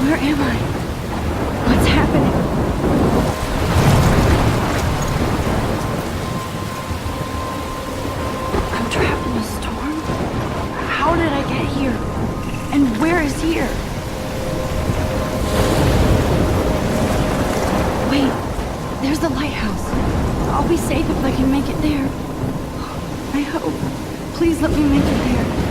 Where am I? What's happening? I'm trapped in a storm? How did I get here? And where is here? Wait, there's the lighthouse. I'll be safe if I can make it there. I hope. Please let me make it there.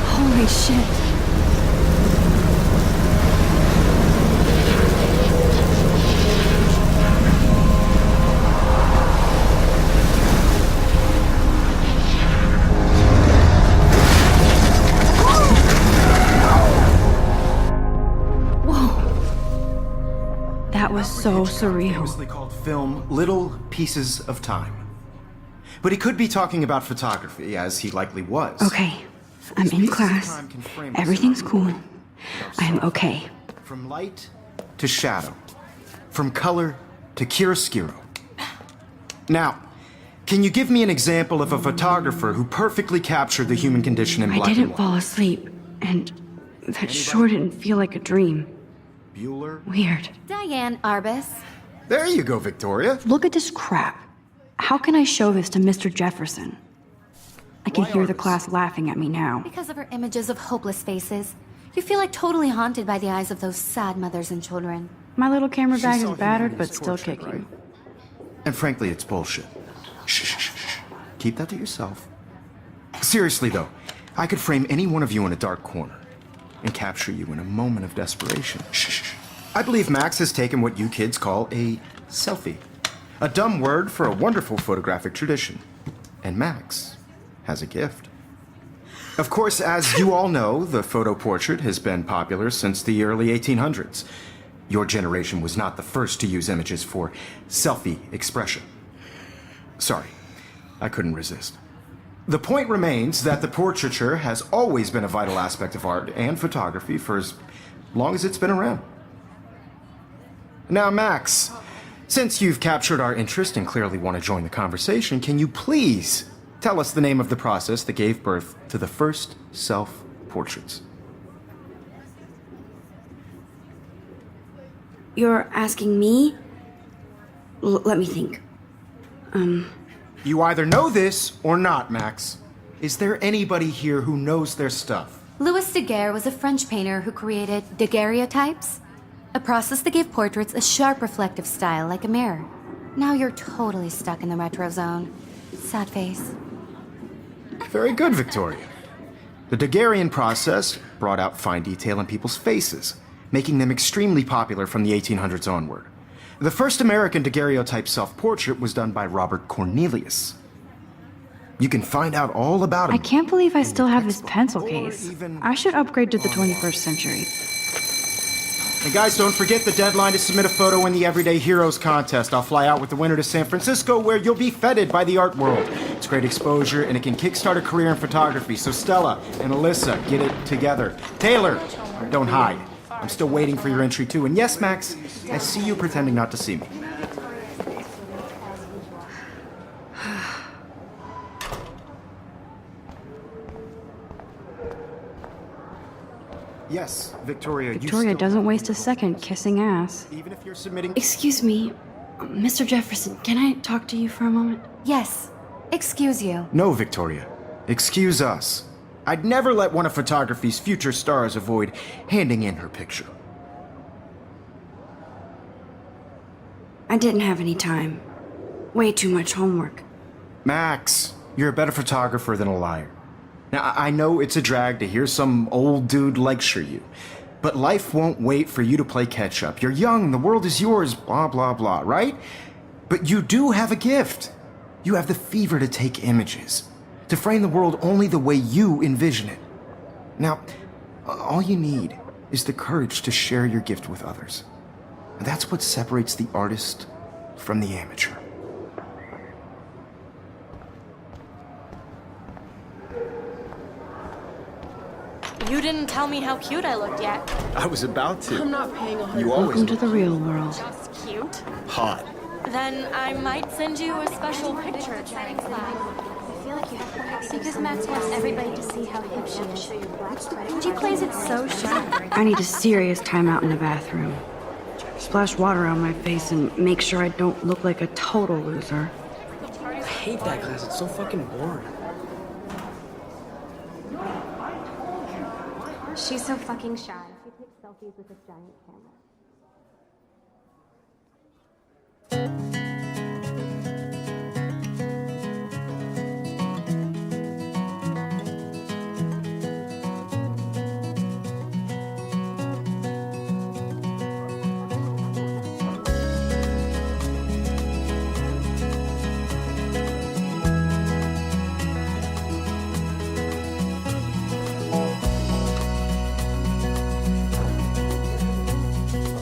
Holy shit. Whoa. That was so surreal. Famously called film Little Pieces of Time. But he could be talking about photography, as he likely was. Okay, I'm in class. Everything's cool. I am okay. From light to shadow. From color to chiaroscuro. Now, can you give me an example of a photographer who perfectly captured the human condition in I black and didn't white? fall asleep, and that sure didn't feel like a dream. Bueller? Weird. Diane Arbus. There you go, Victoria. Look at this crap. How can I show this to Mr. Jefferson? I can Why hear the Arbus? class laughing at me now. Because of her images of hopeless faces. You feel like totally haunted by the eyes of those sad mothers and children. My little camera bag saw is battered, but humanity's still torture, kicking. right? And frankly, it's bullshit. Shh, shh, shh, shh. Keep that to yourself. Seriously, though, I could frame any one of you in a dark corner and capture you in a moment of desperation. Shh, shh, shh. I believe Max has taken what you kids call a selfie. A dumb word for a wonderful photographic tradition. And Max has a gift. Of course, as you all know, the photo portrait has been popular since the early 1800s. Your generation was not the first to use images for selfie expression. Sorry, I couldn't resist. The point remains that the portraiture has always been a vital aspect of art and photography for as long as it's been around. Now, Max, since you've captured our interest and clearly want to join the conversation, can you please tell us the name of the process that gave birth to the first self-portraits? You're asking me? Let me think. You either know this or not, Max. Is there anybody here who knows their stuff? Louis Daguerre was a French painter who created daguerreotypes, a process that gave portraits a sharp reflective style like a mirror. Now you're totally stuck in the retro zone. Sad face. Very good, Victoria. The Daguerrean process brought out fine detail in people's faces, making them extremely popular from the 1800s onward. The first American daguerreotype self-portrait was done by Robert Cornelius. You can find out all about him. I can't believe I still have this pencil Or case. even I should upgrade to the 21st century. And guys, don't forget the deadline to submit a photo in the Everyday Heroes contest. I'll fly out with the winner to San Francisco, where you'll be feted by the art world. It's great exposure, and it can kickstart a career in photography. So Stella and Alyssa, get it together. Taylor, don't hide. I'm still waiting for your entry, too. And yes, Max, I see you pretending not to see me. Yes, Victoria, Victoria doesn't waste a second kissing ass. Even if you're submitting... Excuse me, Mr. Jefferson, can I talk to you for a moment? Yes. Excuse you. No, Victoria. Excuse us. I'd never let one of photography's future stars avoid handing in her picture. I didn't have any time. Way too much homework. Max, you're a better photographer than a liar. Now, I know it's a drag to hear some old dude lecture you, but life won't wait for you to play catch-up. You're young, the world is yours, blah, blah, blah, right? But you do have a gift. You have the fever to take images, to frame the world only the way you envision it. Now, All you need is the courage to share your gift with others. And that's what separates the artist from the amateur. You didn't tell me how cute I looked yet. I was about to. I'm not paying 100. You always Welcome to look the real world. Just cute? hot. Then I might send you a special picture during class. Because Max wants everybody to see how hip she is. She plays it so shy. I need a serious timeout in the bathroom. Splash water on my face and make sure I don't look like a total loser. I hate that class. It's so fucking boring. She's so fucking shy. She takes selfies with this giant camera.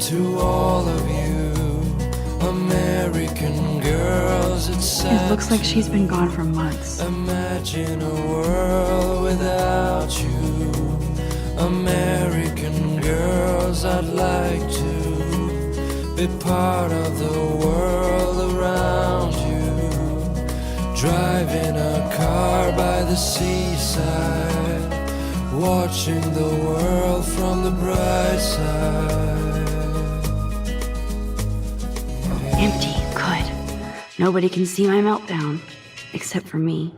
To all of you, American girls, it's sad. It looks like she's been gone for months. Imagine a world without you. American girls, I'd like to be part of the world around you. Driving a car by the seaside, watching the world from the bright side. Empty, good. Nobody can see my meltdown, except for me.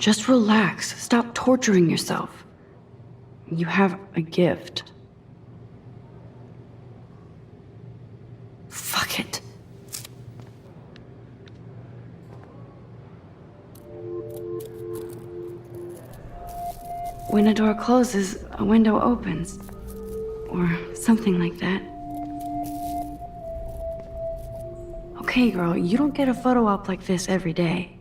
Just relax. Stop torturing yourself. You have a gift. Fuck it. When a door closes, a window opens. Or something like that. Okay, girl, you don't get a photo op like this every day.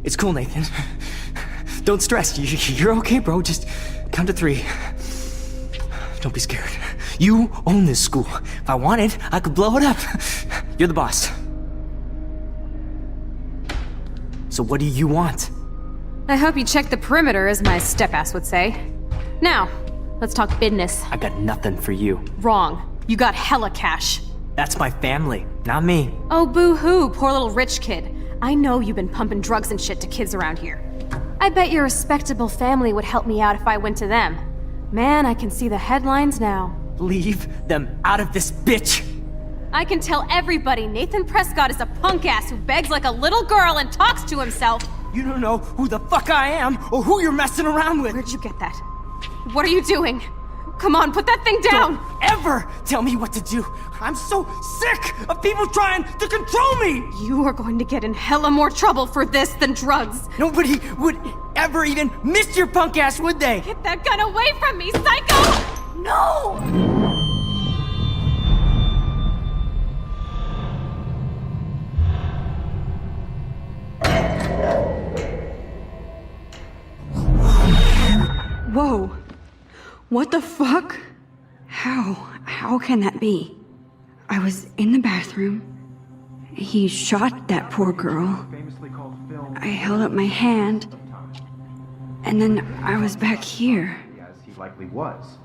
It's cool, Nathan. Don't stress. You're okay, bro. Just count to 3. Don't be scared. You own this school. If I wanted, I could blow it up. You're the boss. So what do you want? I hope you checked the perimeter, as my step-ass would say. Now, let's talk business. I got nothing for you. Wrong. You got hella cash. That's my family, not me. Oh, boo-hoo, poor little rich kid. I know you've been pumping drugs and shit to kids around here. I bet your respectable family would help me out if I went to them. Man, I can see the headlines now. Leave them out of this bitch! I can tell everybody Nathan Prescott is a punk ass who begs like a little girl and talks to himself. You don't know who the fuck I am or who you're messing around with. Where'd you get that? What are you doing? Come on, put that thing down! Don't ever tell me what to do! I'm so sick of people trying to control me! You are going to get in hella more trouble for this than drugs. Nobody would ever even miss your punk ass, would they? Get that gun away from me, psycho! No! Whoa. What the fuck? How can that be? I was in the bathroom. He shot that poor girl. I held up my hand. And then I was back here. As he likely was.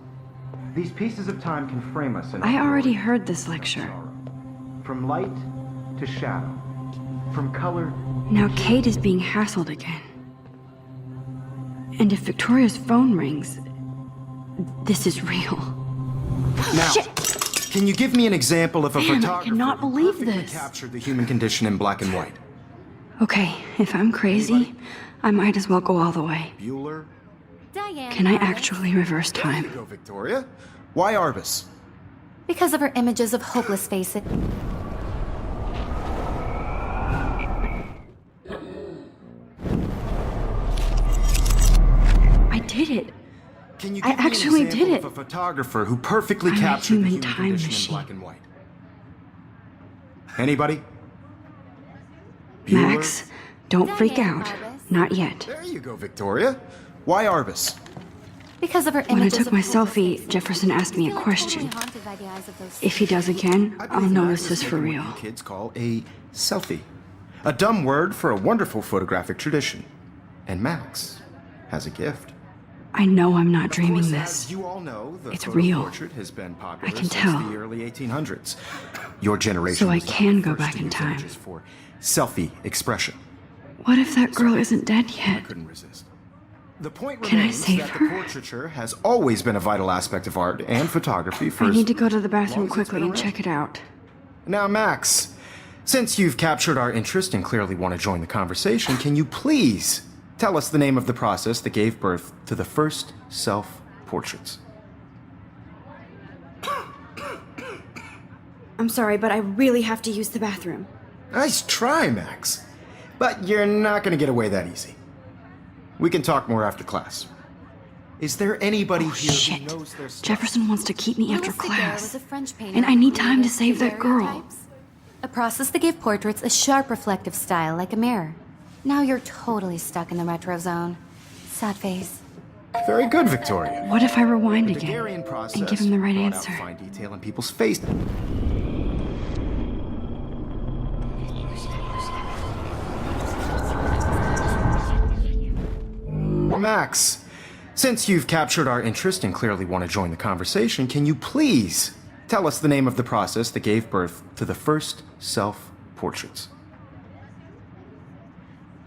These pieces of time can frame us in I already heard this lecture. From light to shadow. From color. Now Kate is being hassled again. And if Victoria's phone rings, This is real. Now, can you give me an example of a Man, I photographer cannot who believe perfectly this. captured the human condition in black and white? Okay, if I'm crazy, I might as well go all the way. Bueller? Diane. Can I Arbus. actually reverse There you time? go, Victoria. Why Arbus? Because of her images of hopeless faces. I did it. Can you I give me actually an example did it. of a photographer who perfectly I'm a captured the human human time condition machine. in black and white? Anybody? Max, don't freak Diane out. Arbus. Not yet. There you go, Victoria. Why Arbus? Because of her When I images took of my hopeless selfie, faces. Jefferson asked me a Feeling question. totally haunted by the eyes of those If he does again, I I'll believe know Max this is has for taken real. what you kids call a selfie. A dumb word for a wonderful photographic tradition. And Max has a gift. I know I'm not Of dreaming course, this. as you all know, the It's photo real. portrait has been popular I can since tell. the early 1800s. Your generation So I was the can go first back to in use time. images for selfie expression. What if that girl isn't dead I yet? couldn't resist. The point Can I remains save that her? the portraiture has always been a vital aspect of art and photography for I as need to go to the long bathroom as it's quickly been and around. check it out. Now, Max, since you've captured our interest and clearly want to join the conversation, can you please tell us the name of the process that gave birth to the first self-portraits? I'm sorry, but I really have to use the bathroom. Nice try, Max. But you're not going to get away that easy. We can talk more after class. Is there anybody here who Shit. knows their stuff? Jefferson wants to keep me after Louis Daguerre class. was a French painter And I need time who to save that created girl. daguerreotypes, a process that gave portraits a sharp reflective style like a mirror. Now you're totally stuck in the retro zone. Sad face. Very good, Victoria. What if I rewind The again Daguerrean process and give him the right brought out answer? fine detail in people's face. Max, since you've captured our interest and clearly want to join the conversation, can you please tell us the name of the process that gave birth to the first self-portraits?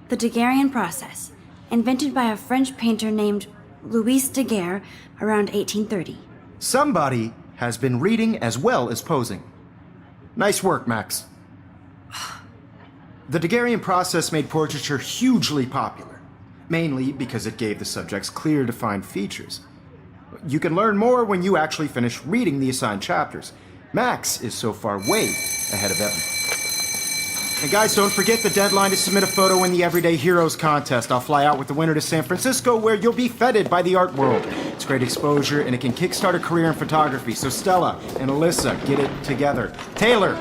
The Daguerrean process, invented by a French painter named Louis Daguerre around 1830. Somebody has been reading as well as posing. Nice work, Max. The Daguerrean process made portraiture hugely popular, mainly because it gave the subjects clear, defined features. You can learn more when you actually finish reading the assigned chapters. Max is so far way ahead of Evan. And guys, don't forget the deadline to submit a photo in the Everyday Heroes contest. I'll fly out with the winner to San Francisco, where you'll be feted by the art world. It's great exposure, and it can kickstart a career in photography. So Stella and Alyssa, get it together. Taylor,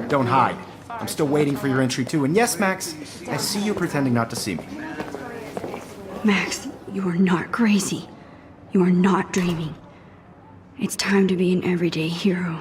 don't hide. I'm still waiting for your entry too. And yes, Max, I see you pretending not to see me. Max, you are not crazy. You are not dreaming. It's time to be an everyday hero.